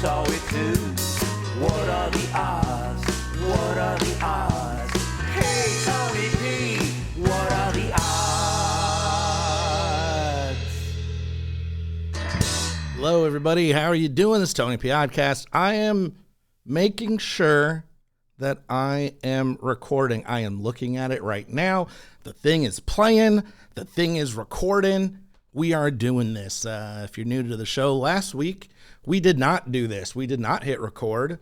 saw it too. What are the odds? What are the odds? Hey, Tony P, what are the odds? Hello, everybody. How are you doing? This is Tony P. Oddcast. I am making sure that I am recording. I am looking at it right now. The thing is playing. The thing is recording. We are doing this. If you're new to the show, last week, we did not do this. We did not hit record.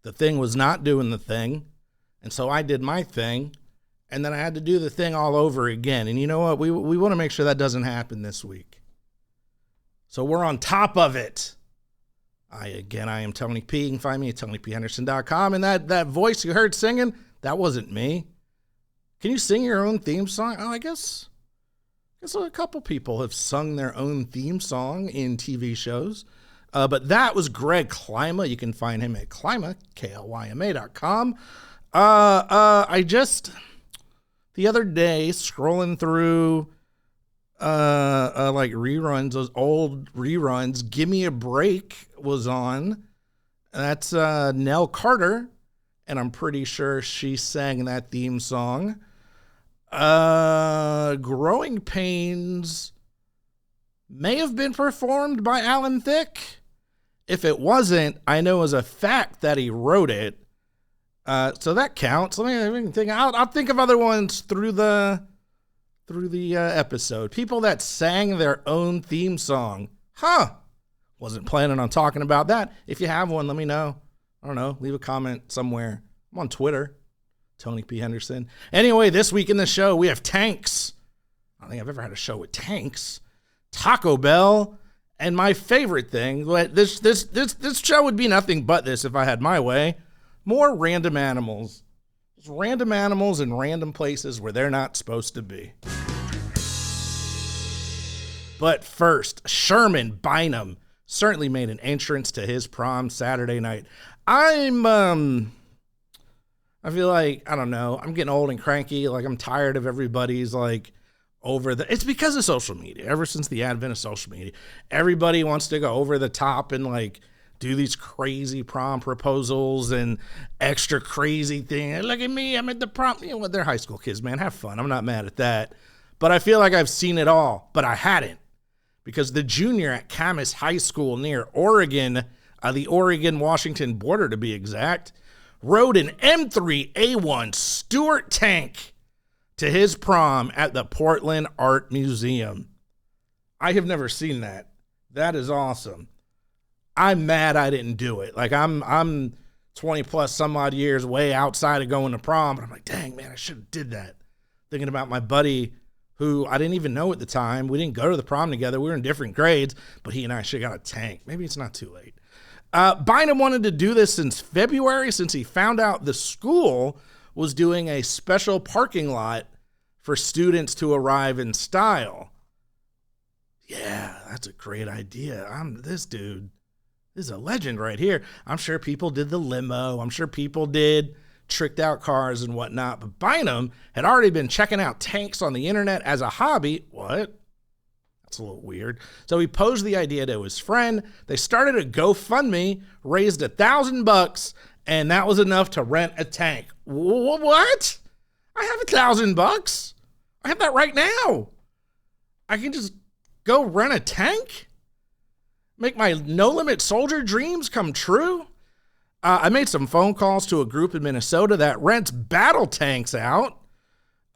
The thing was not doing the thing. And so I did my thing. And then I had to do the thing all over again. And you know what? We want to make sure that doesn't happen this week. So we're on top of it. I am Tony P. You can find me at TonyPHenderson.com. And that voice you heard singing, that wasn't me. Can you sing your own theme song? Oh, I guess a couple people have sung their own theme song in TV shows. But that was Greg Klima. You can find him at Klima, KLYMA.com. I just, the other day, scrolling through like reruns, those old reruns, Give Me a Break was on. That's Nell Carter, and I'm pretty sure she sang that theme song. Growing Pains may have been performed by Alan Thicke. If it wasn't, I know as a fact that he wrote it. So that counts. Let me think. I'll think of other ones through the episode. People that sang their own theme song. Wasn't planning on talking about that. If you have one, let me know. I don't know. Leave a comment somewhere. I'm on Twitter. Tony P. Henderson. Anyway, this week in the show, we have tanks. I don't think I've ever had a show with tanks. Taco Bell. And my favorite thing, this show would be nothing but this if I had my way. More random animals. Just random animals in random places where they're not supposed to be. But first, Sherman Bynum certainly made an entrance to his prom Saturday night. I feel like, I don't know, I'm getting old and cranky. Like, I'm tired of everybody's like it's because of social media. Ever since the advent of social media, everybody wants to go over the top and like do these crazy prom proposals and extra crazy things. Look at me, I'm at the prom. You know what? They're high school kids, man. Have fun. I'm not mad at that. But I feel like I've seen it all, but I hadn't. Because the junior at Camas High School near Oregon, the Oregon-Washington border to be exact, rode an M3A1 Stuart tank to his prom at the Portland Art Museum. I have never seen that. That is awesome. I'm mad I didn't do it. Like, I'm 20 plus some odd years way outside of going to prom, but I'm like, dang, man, I should have did that. Thinking about my buddy who I didn't even know at the time. We didn't go to the prom together. We were in different grades, but he and I should have got a tank. Maybe it's not too late. Bynum wanted to do this since February, since he found out the school was doing a special parking lot for students to arrive in style. Yeah, that's a great idea. This dude is a legend right here. I'm sure people did the limo. I'm sure people did tricked out cars and whatnot. But Bynum had already been checking out tanks on the internet as a hobby. What? That's a little weird. So he posed the idea to his friend. They started a GoFundMe, raised $1,000, and that was enough to rent a tank. What? I have $1,000. I have that right now. I can just go rent a tank? Make my no-limit soldier dreams come true? I made some phone calls to a group in Minnesota that rents battle tanks out.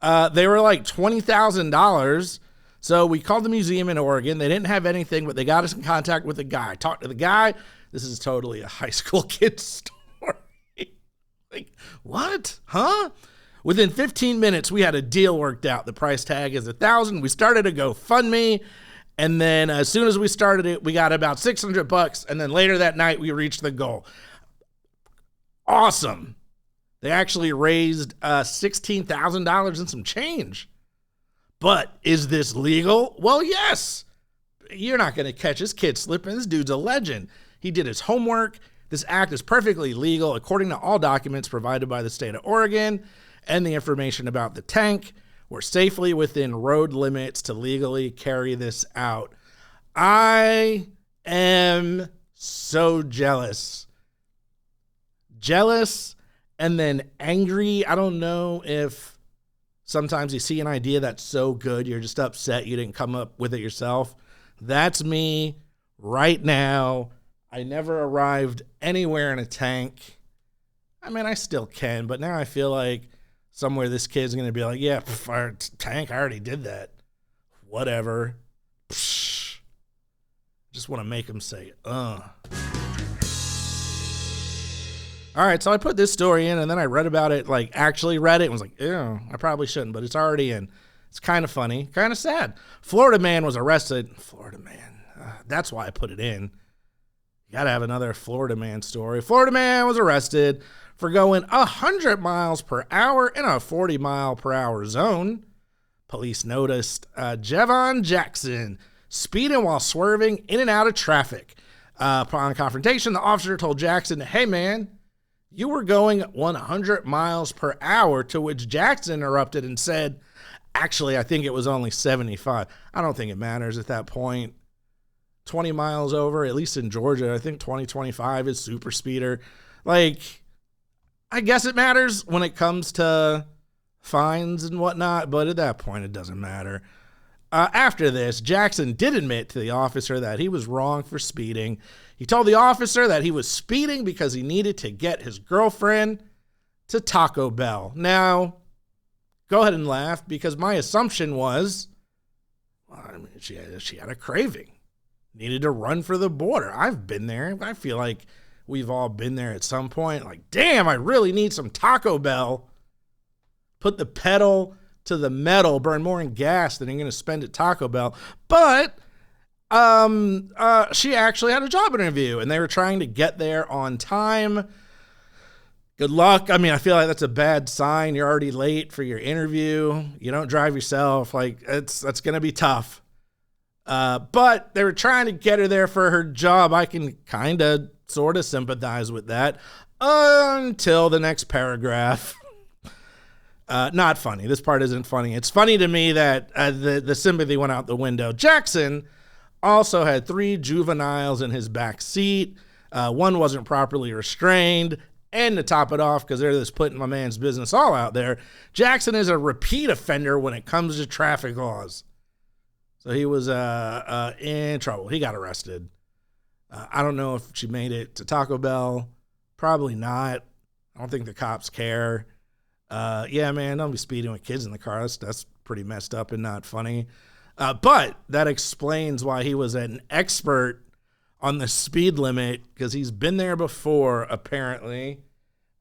They were like $20,000. So we called the museum in Oregon. They didn't have anything, but they got us in contact with the guy. I talked to the guy. This is totally a high school kid story. Like, what? Huh? Within 15 minutes, we had a deal worked out. The price tag is $1,000. We started a GoFundMe. And then as soon as we started it, we got about $600. And then later that night, we reached the goal. Awesome. They actually raised $16,000 and some change. But is this legal? Well, yes. You're not going to catch this kid slipping. This dude's a legend. He did his homework. This act is perfectly legal according to all documents provided by the state of Oregon, and the information about the tank. We're safely within road limits to legally carry this out. I am so jealous. Jealous and then angry. I don't know if sometimes you see an idea that's so good, you're just upset you didn't come up with it yourself. That's me right now. I never arrived anywhere in a tank. I mean, I still can, but now I feel like somewhere this kid's going to be like, yeah, our tank, I already did that. Whatever. Psh. Just want to make him say, All right, so I put this story in, and then I read about it, like actually read it, and was like, ew, I probably shouldn't, but it's already in. It's kind of funny, kind of sad. Florida man was arrested. Florida man. That's why I put it in. You got to have another Florida man story. Florida man was arrested for going 100 miles per hour in a 40 mile per hour zone. Police noticed Jevon Jackson speeding while swerving in and out of traffic. Upon confrontation, the officer told Jackson, hey man, you were going 100 miles per hour, to which Jackson interrupted and said, actually, I think it was only 75. I don't think it matters at that point. 20 miles over, at least in Georgia, I think 20-25 is super speeder. Like, I guess it matters when it comes to fines and whatnot, but at that point, it doesn't matter. After this, Jackson did admit to the officer that he was wrong for speeding. He told the officer that he was speeding because he needed to get his girlfriend to Taco Bell. Now, go ahead and laugh, because my assumption was, well, I mean, she had a craving. Needed to run for the border. I've been there. I feel like we've all been there at some point. Like, damn, I really need some Taco Bell. Put the pedal to the metal, burn more in gas than you're going to spend at Taco Bell. But she actually had a job interview, and they were trying to get there on time. Good luck. I mean, I feel like that's a bad sign. You're already late for your interview. You don't drive yourself. Like, that's going to be tough. But they were trying to get her there for her job. I can kind of sort of sympathize with that until the next paragraph. Not funny. This part isn't funny. It's funny to me that the sympathy went out the window. Jackson also had 3 juveniles in his back seat. One wasn't properly restrained. And to top it off, because they're just putting my man's business all out there, Jackson is a repeat offender when it comes to traffic laws. So he was in trouble. He got arrested. I don't know if she made it to Taco Bell. Probably not. I don't think the cops care. Yeah, man, don't be speeding with kids in the car. That's pretty messed up and not funny. But that explains why he was an expert on the speed limit, because he's been there before, apparently.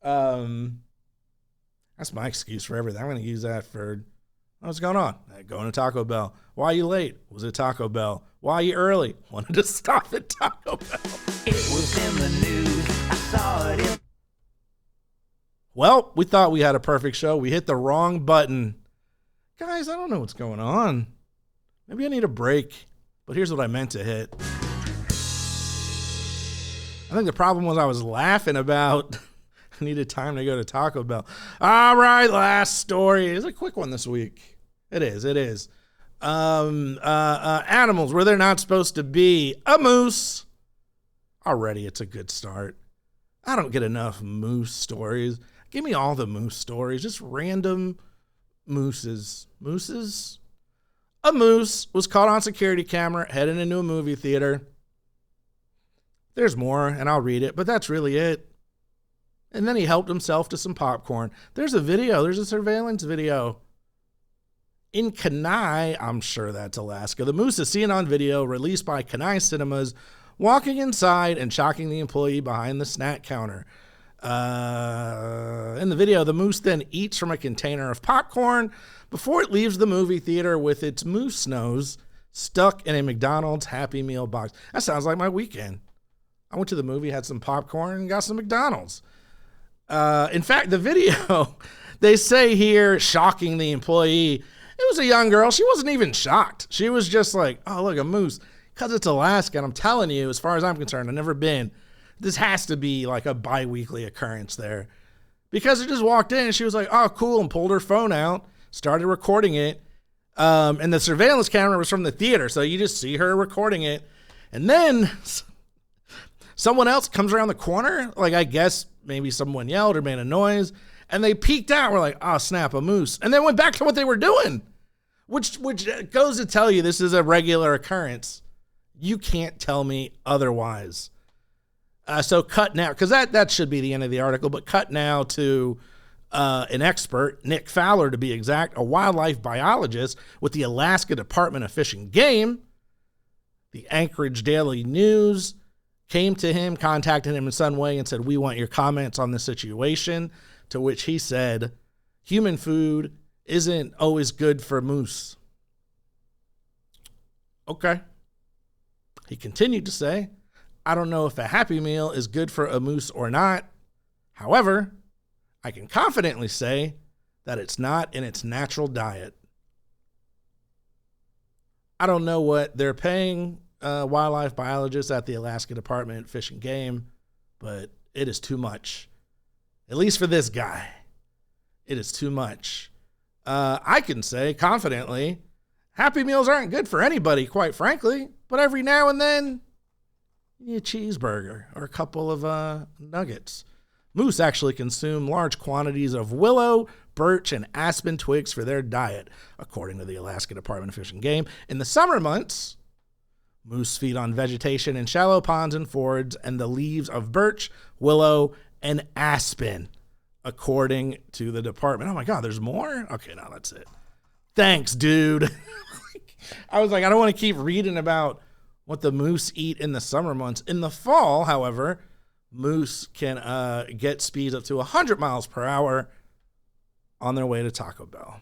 That's my excuse for everything. I'm going to use that for... What's going on? Going to Taco Bell. Why are you late? Was it Taco Bell? Why are you early? Wanted to stop at Taco Bell. It was in the news. I saw it in. Well, we thought we had a perfect show. We hit the wrong button. Guys, I don't know what's going on. Maybe I need a break. But here's what I meant to hit. I think the problem was I was laughing about... I needed time to go to Taco Bell. All right, last story. It's a quick one this week. It is. Animals where they're not supposed to be. A moose. Already, it's a good start. I don't get enough moose stories. Give me all the moose stories. Just random mooses. Mooses? A moose was caught on security camera heading into a movie theater. There's more, and I'll read it, but that's really it. And then he helped himself to some popcorn. There's a video. There's a surveillance video. In Kenai, I'm sure that's Alaska, the moose is seen on video released by Kenai Cinemas, walking inside and shocking the employee behind the snack counter. In the video, the moose then eats from a container of popcorn before it leaves the movie theater with its moose nose stuck in a McDonald's Happy Meal box. That sounds like my weekend. I went to the movie, had some popcorn, and got some McDonald's. In fact, the video, they say here, shocking the employee. It was a young girl. She wasn't even shocked. She was just like, oh, look, a moose. Because it's Alaska, and I'm telling you, as far as I'm concerned, I've never been. This has to be like a bi-weekly occurrence there. Because it just walked in, and she was like, oh, cool, and pulled her phone out, started recording it. And the surveillance camera was from the theater, so you just see her recording it. And then... Someone else comes around the corner, like I guess maybe someone yelled or made a noise, and they peeked out. We're like, oh, snap, a moose. And then went back to what they were doing, which goes to tell you this is a regular occurrence. You can't tell me otherwise. So cut now, because that should be the end of the article, but cut now to an expert, Nick Fowler to be exact, a wildlife biologist with the Alaska Department of Fish and Game. The Anchorage Daily News came to him, contacted him in some way and said, we want your comments on the situation, to which he said, human food isn't always good for moose. Okay. He continued to say, I don't know if a Happy Meal is good for a moose or not. However, I can confidently say that it's not in its natural diet. I don't know what they're paying wildlife biologists at the Alaska Department of Fish and Game, but it is too much. At least for this guy, it is too much. I can say confidently, Happy Meals aren't good for anybody, quite frankly, but every now and then, you need a cheeseburger or a couple of nuggets. Moose actually consume large quantities of willow, birch, and aspen twigs for their diet, according to the Alaska Department of Fish and Game. In the summer months, moose feed on vegetation in shallow ponds and fords and the leaves of birch, willow, and aspen, according to the department. Oh my God, there's more? Okay, no, that's it. Thanks, dude. I was like, I don't want to keep reading about what the moose eat in the summer months. In the fall, however, moose can get speeds up to 100 miles per hour on their way to Taco Bell.